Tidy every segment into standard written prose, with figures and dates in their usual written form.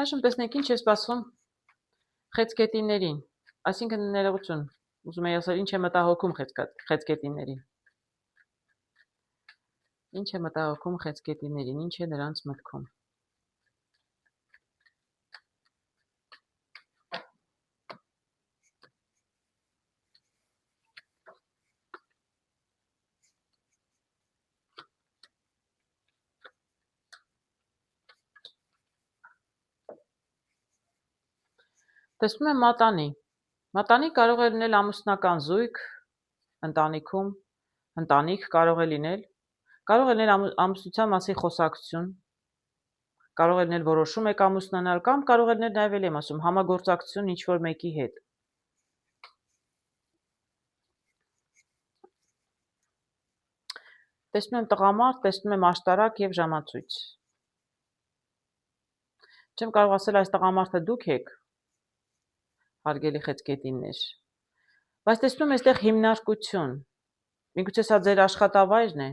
Այժմ տեսնենք ինչ է սպասվում խեցգետիններին, այսինքն ներողություն, ուզում եի ասել ինչ է մտահոգում խեցգետիններին։ Ինչ է մտահոգում խեցգետիններին, ինչ է նրանց մտքում։ Տեսնում եմ մատանի։ Մատանի կարող է լինել ամուսնական զույգ, ընտանիքում, ընտանիք կարող է լինել, կարող է լինել ամուսնության մասին խոսակցություն, կարող է լինել որոշում եք ամուսնանալ կամ կարող է լինել նաև էլ եմ ասում համագործակցություն ինչ-որ մեկի հետ։ Տեսնում եմ տղամարդ, տեսնում եմ աշտարակ եւ ժամացույց։ Չեմ կարող ասել այս տղամարդը դուք եք, հարգելի խեցգետիններ, բայց տեսնում եմ այստեղ հիմնարկություն, միգուցե սա ձեր աշխատավայրն է,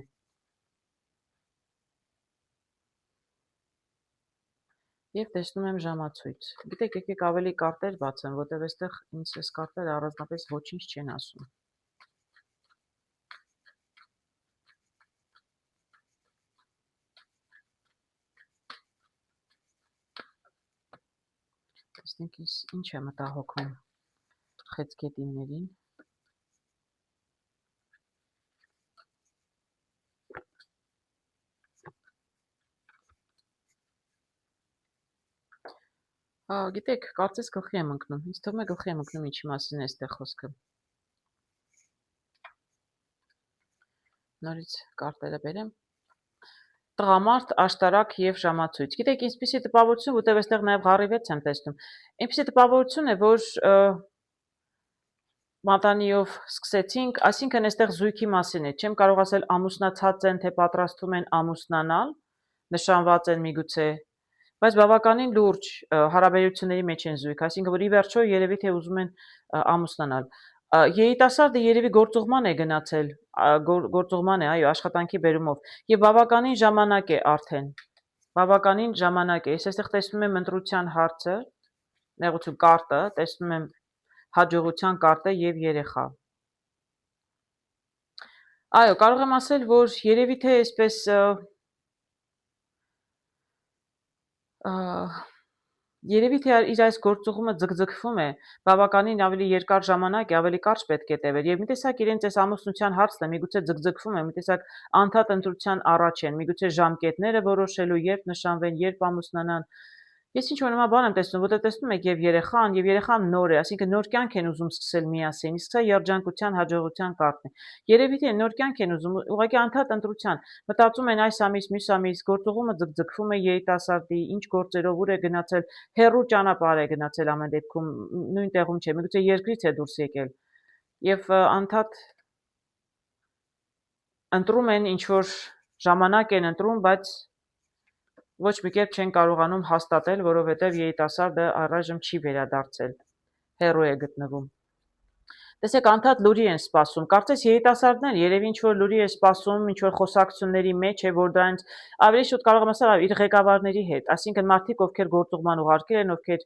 եւ տեսնում եմ ժամացույց, գիտեք եկեք ավելի կարտեր բացեմ, որտեվ այստեղ ինձ այս կարտերը առանձնապես ոչինչ չեն ասում։ Տեսնենք ինչ է մտահոգում խեցգետիններին։ Գիտեք, կարծես գլխի եմ ընկնում, ինձ թվում է գլխի եմ ընկնում ինչի մասին է այստեղ խոսքը։ Նորից կարտերը բերեմ։ Տղամարդ, աշտարակ եւ ժամացույց։ Գիտեք, ինչպիսի տպավորություն, որտեղ այստեղ նաեւ ղարիվեց եմ տեսնում։ Ինչպիսի տպավորություն է, որ մատանիով սկսեցինք, այսինքն այստեղ զույգի մասին է։ Չեմ կարող ասել ամուսնացած են, թե պատրաստվում են ամուսնանալ, նշանված են միգուցե, բայց բավականին լուրջ հարաբերությունների մեջ են զույգ, այսինքն որ ի վերջո երևի թե ուզում են ամուսնանալ։ Երիտասարդը երևի գործուղման է գնացել, գործուղման է, այո, աշխատանքի բերումով, եւ բավականին ժամանակ է արդեն։ Բավականին ժամանակ է։ Ես այստեղ տեսնում եմ ընտրության հարցը, նեղություն կարտը, տեսնում եմ հաջողության կարտը եւ երեխա։ Այո, կարող եմ ասել, որ երևի թե այսպես երևի թե իր այս գործուղումը ձգձգվում է, բավականին ավելի երկար ժամանակ է, ավելի կարճ պետք է տևեր, եւ մի տեսակ իրենց այս ամուսնության հարցն է, միգուցե ձգձգվում է, մի տեսակ անդադ ընտրության առաջ են, միգուցե ժամկետները որոշելու, երբ նշանվեն, երբ ամուսնանան։ Ես ինչ-որ նման բան եմ տեսնում, որտեղ տեսնում եք եւ երեխան նոր է, այսինքն նոր կյանք են ուզում սկսել միասին, իսկ սա երջանկության, հաջողության կարտն է։ Երևի թե նոր կյանք են ուզում, ուղղակի անդադ ընտրության, մտածում են այս ամիս, մյուս ամիս, գործուղումը ձգձգվում է երիտասարդի, ինչ գործերով ուր է գնացել, հեռու ճանապարհ է գնացել ամեն դեպքում, նույն տեղում չէ, միգուցե երկրից է դուրս եկել։ Եվ անդադ ընտրում են ինչ որ ժամանակ են ընտրում, բայց ոչ մի կերպ չեն կարողանում հաստատել, որովհետև երիտասարդը առայժմ չի վերադարձել, հեռու է գտնվում։ Տեսեք, անդադ լուրի են սպասում, կարծես երիտասարդն էլ երևի ինչ-որ լուրի է սպասում, ինչ-որ խոսակցությունների մեջ է, որ դրանց ավելի շուտ կարող եմ ասել իր ղեկավարների հետ, այսինքն մարդիկ, ովքեր գործուղման ուղարկել են, ովքեր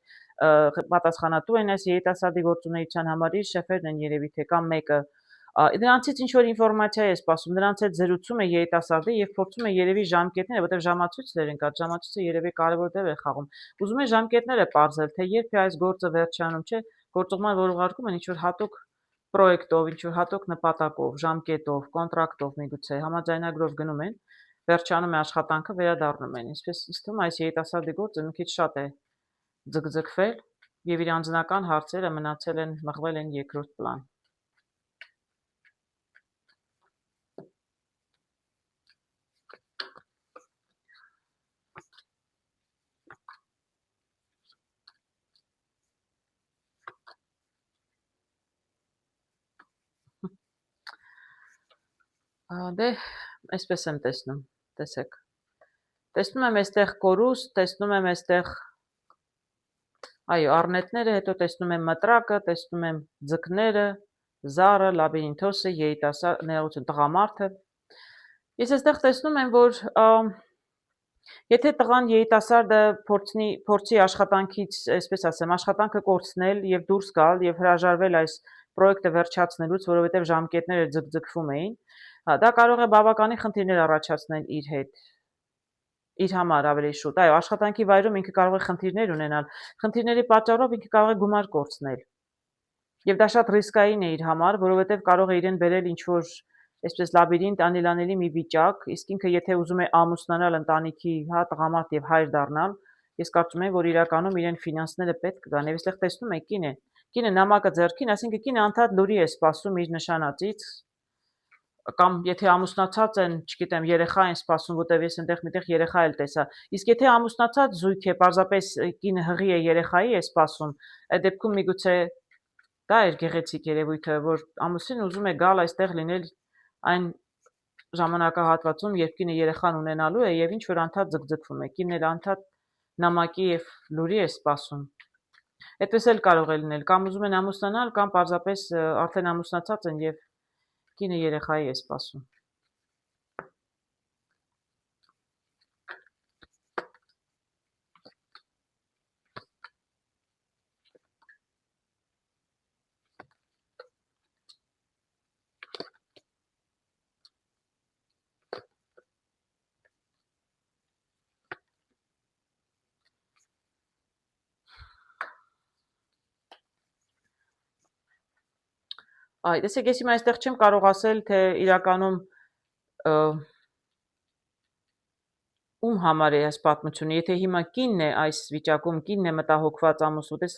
պատասխանատու են այս երիտասարդի գործունեության համար, իր շեֆերն են երևի թե կամ մեկը նրանցից ինչ-որ ինֆորմացիա է սպասում, նրանց հետ զրուցում է երիտասարդը եւ փորձում է երևի ժամկետները, որտեղ ժամացույցներ են կա, ժամացույցը երևի կարևոր դեր է խաղում։ Ուզում է ժամկետները պարզել, թե երբ է այս գործը վերջանում, չէ, գործուղման որ ուղարկում են ինչ-որ հատուկ պրոյեկտով, ինչ-որ հատուկ նպատակով, ժամկետով, կոնտրակտով միգուցե համաձայնագրով գնում են, վերջանում է աշխատանքը, վերադառնում են։ Ինչպես ինձ թվում է, այս երիտասարդի գործը մի քիչ շատ է ձգձգվել եւ իր անձնական հարցերը մնացել են, մղվել են երկրորդ պլան։ Դե, այսպես եմ տեսնում, տեսեք։ Տեսնում եմ այստեղ կորուստ, տեսնում եմ այստեղ այո, առնետները, հետո տեսնում եմ մտրակը, տեսնում եմ ձկները, զառը, լաբիրինթոսը, երիտասարդ, ներողություն, տղամարդը։ Ես այստեղ տեսնում եմ, որ Եթե տղան երիտասարդը փորձի աշխատանքից, այսպես ասեմ, աշխատանքը կորցնել եւ դուրս գալ եւ հրաժարվել այս պրոյեկտը վերջացնելուց, որովհետեւ ժամկետները ձգձգվում էին, դա կարող է բավականին խնդիրներ առաջացնել իր հետ, իր համար ավելի շուտ։ Այո, աշխատանքի վայրում ինքը կարող է խնդիրներ ունենալ։ Խնդիրների պատճառով ինքը կարող է գումար կորցնել։ Եվ դա շատ ռիսկային է իր համար, որովհետև կարող է իրեն բերել ինչ-որ այսպես լաբիրինթ անելանելի մի վիճակ, իսկ ինքը եթե ուզում է ամուսնանալ ընտանիքի, տղամարդ եւ հայր դառնալ, ես կարծում եմ, որ իրականում իրեն ֆինանսները պետք կգան։ Եվ այստեղ տեսնում եք կինը նամակը ձեռքին, այսինքն կինը անդադ լուրի է սպասում իր նշանածից, կամ եթե ամուսնացած են, չգիտեմ, երեխա են սպասում, որտեվ ես այնտեղ միտեղ երեխա էլ տեսա։ Իսկ եթե ամուսնացած զույգ է, պարզապես կինը հղի է, երեխայի է սպասում, այդ դեպքում միգուցե դա էր գեղեցիկ երևույթը, որ ամուսինը ուզում է գալ այստեղ լինել այն ժամանակահատվածում, երբ կինը երեխան ունենալու է եւ ինչ որ անդադ ձգձգվում է, կինն էլ անդադ նամակի եւ լուրի է սպասում։ Այդպես էլ կարող է լինել, կամ ուզում են ամուսնանալ, կամ պարզապես արդեն ամուսնացած են եւ կինը երեխայի է սպասում։ Այ, տեսեք, ես հիմա այստեղ չեմ կարող ասել, թե իրականում ում համար է այս պատմությունը, եթե հիմա կինն է այս վիճակում, կինն է մտահոգված ամուսնու, տես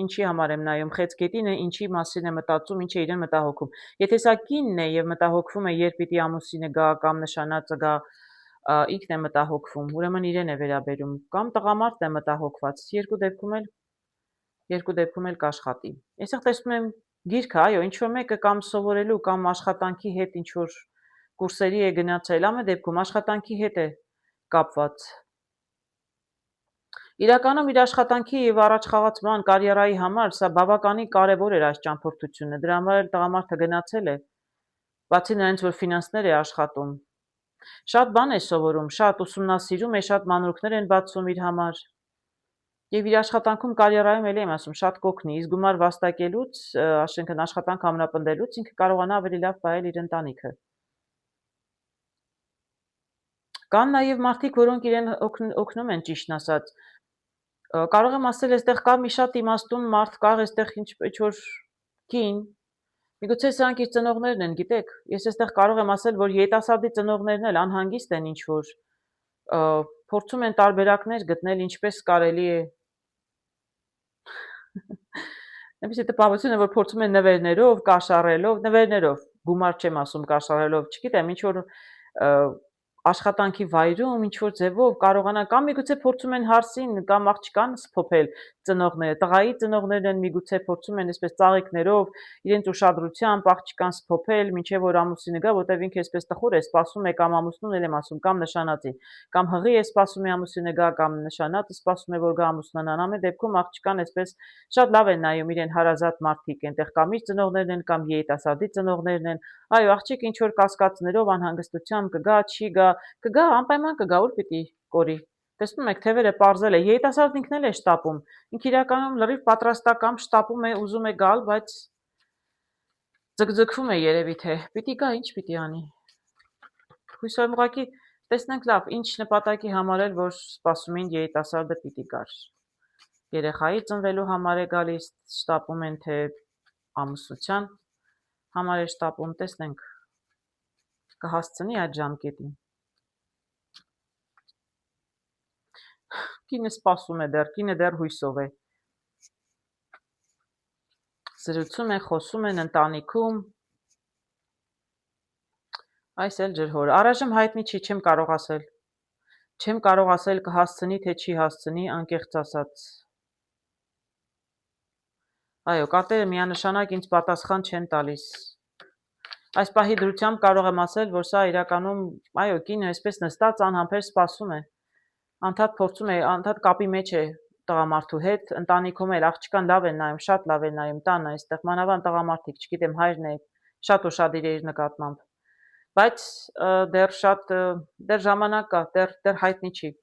ինչի համար եմ նայում, խեցգետինը ինչի մասին է մտածում, ինչ է իրեն մտահոգում։ Եթե սա կինն է եւ մտահոգվում է, երբ պիտի ամուսինը գա կամ նշանածը գա, ինքն է մտահոգվում, ուրեմն իրեն է վերաբերում, կամ տղամարդն է մտահոգված, երկու դեպքում էլ կաշխատի։ Այսեղ տեսնում եմ գիրքը, այո, ինչ որ մեկը կամ սովորելու կամ աշխատանքի հետ ինչ որ կուրսերի է գնացել, ամեն դեպքում աշխատանքի հետ է կապված։ Իրականում իր աշխատանքի եւ առաջխաղացման կարիերայի համար սա բավականին կարեւոր էր այս ճամփորդությունը։ Դրա համար էլ տղամարդը գնացել է, բացի նրանից, որ ֆինանսներ է աշխատում։ Շատ բան է սովորում, շատ ուսումնասիրում է, շատ մանրուքներ են բացում իր համար։ Եվ իր աշխատանքում կարիերայում էլ եմ ասում, շատ կօգնի, իսկ գումար վաստակելուց, այսինքն աշխատանք ամրապնդելուց ինքը կարողանա ավելի լավ պահել իր ընտանիքը։ Կան նաև մարդիկ, որոնք իրեն օգնում են, ճիշտն ասած։ Կարող եմ ասել, այստեղ կա մի շատ իմաստուն մարդ, կա այստեղ ինչ-որ կին, միգուցե սրանք իր ծնողներն են, գիտեք, ես այստեղ կարող եմ ասել, որ երիտասարդի ծնողներն էլ անհանգիստ են ինչ-որ, փորձում են տարբերակներ գտնել, ինչպես կարելի է այնպիսի տպավորություն է, որ փորձում են նվերներով, նվերներով, գումար չեմ ասում, կաշառելով, չգիտեմ, ինչ որ աշխատանքի վայրում ինչ որ ձևով կարողանան կամ միգուցե փորձում են հարսին կամ աղջկան սփոփել ծնողները, տղայի ծնողներն են միգուցե փորձում են այսպես ծաղիկներով իրենց ուշադրությամբ աղջկան սփոփել, մինչև որ ամուսինը գա, որտեվ ինքը այսպես տխուր է, սպասում է կամ ամուսնուն էլ եմ ասում, կամ նշանածի, կամ հղի է սպասում է ամուսինը գա, կամ նշանածը սպասում է որ գա ամուսնանան, ամեն դեպքում աղջկան այսպես շատ լավ են նայում իրեն հարազատ մարդիկ, այնտեղ կամ իր ծնողներն են, կամ երիտասարդի ծնողներն են, այո, աղջիկ ինչ որ կասկածներով անհանգստությամբ կգա, չի գա, կգա, անպայման կգա, ուր պիտի կորի։ Տեսնում եք, թևերը պարզել է, երիտասարդն ինքն էլ է շտապում, ինքը իրականում լրիվ պատրաստակամ շտապում է, ուզում է գալ, բայց ձգձգվում է երևի թե, պիտի գա, ինչ պիտի անի։ Հույսով եմ ուղղակի տեսնենք լավ, ինչ նպատակի համար էլ, որ սպասում են երիտասարդը պիտի գար։ Երեխայի ծնվելու համար է գալիս, շտապում են, թե ամուսնության համար է շտապում, տեսնենք, կհասցնի այդ ժամկետին։ Կինը սպասում է դեռ, կինը դեռ հույսով է։ Զրուցում են, խոսում են ընտանիքում։ Այս էլ ջրհոր։ Առայժմ հայտնի չի, չեմ կարող ասել։ Չեմ կարող ասել կհասցնի, թե չի հասցնի, անկեղծ ասած։ Այո, կարտերը միանշանակ ինձ պատասխան չեն տալիս։ Այս պահի դրությամբ կարող եմ ասել, որ սա իրականում, այո, կինը այսպես նստած անհամբեր սպասում է։ Անդադ փորձում է, անդադ կապի մեջ է տղամարդու հետ, ընտանիքում էլ աղջկան լավ են նայում, շատ լավ են նայում, տանը այստեղ մանավանդ տղամարդիկ, չգիտեմ, հայրն է շատ ուշադիր է իր նկատմամբ։ Բայց դեռ ժամանակ կա, դեռ հայտնի չի։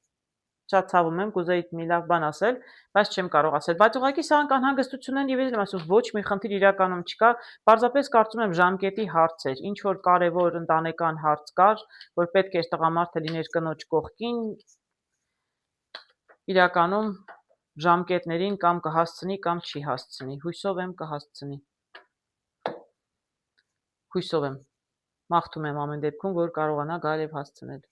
Շատ ցավում եմ, կուզեի մի լավ բան ասել, բայց չեմ կարող ասել։ Բայց ուղղակի սա անհանգստություն են եւ ես եմ ասում, ոչ մի խնդիր իրականում չկա, պարզապես կարծում եմ ժամկետի հարց էր, ինչ որ կարևոր ընտանեկան հարց կար, որ պետք էր տղամարդը լիներ կնոջ կողքին, իրականում ժամկետներին կամ կհասցնի կամ չի հասցնի, հույսով եմ կհասցնի, հույսով եմ, մաղթում եմ ամեն դեպքում, որ կարողանա գալ եւ հասցնել։